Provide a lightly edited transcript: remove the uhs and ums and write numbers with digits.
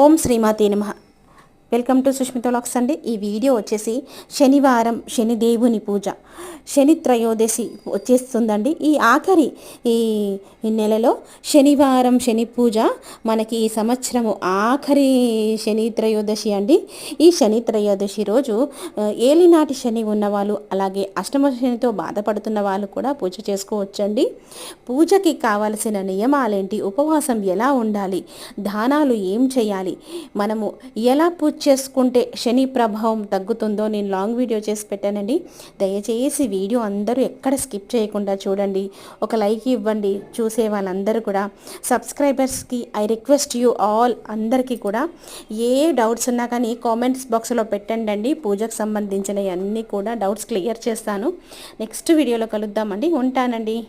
ఓం శ్రీమాతే నమః. Welcome to Sushmita vlogs అండి. ఈ వీడియో వచ్చేసి శనివారం శనిదేవుని పూజ, శని త్రయోదశి వచ్చేస్తుందండి. ఈ ఆఖరి ఈ నెలలో శనివారం శని పూజ మనకి ఈ సంవత్సరము ఆఖరి శని త్రయోదశి అండి. ఈ శని త్రయోదశి రోజు ఏలినాటి శని ఉన్నవాళ్ళు, అలాగే అష్టమ శనితో బాధపడుతున్న వాళ్ళు కూడా పూజ చేసుకోవచ్చండి. పూజకి కావలసిన నియమాలేంటి, ఉపవాసం ఎలా ఉండాలి, దానాలు ఏం చేయాలి, మనము ఎలా పూజ చేసుకుంటే శని ప్రభావం తగ్గుతుందో నేను లాంగ్ వీడియో చేసి పెట్టానండి. దయచేసి వీడియో అందరూ ఎక్కడ స్కిప్ చేయకుండా చూడండి. ఒక లైక్ ఇవ్వండి. చూసే వాళ్ళందరూ కూడా సబ్స్క్రైబర్స్కి ఐ రిక్వెస్ట్ యూ ఆల్, అందరికీ కూడా ఏ డౌట్స్ ఉన్నా కానీ కామెంట్స్ బాక్స్లో పెట్టండి. పూజకు సంబంధించిన అన్నీ కూడా డౌట్స్ క్లియర్ చేస్తాను. నెక్స్ట్ వీడియోలో కలుద్దామండి. ఉంటానండి.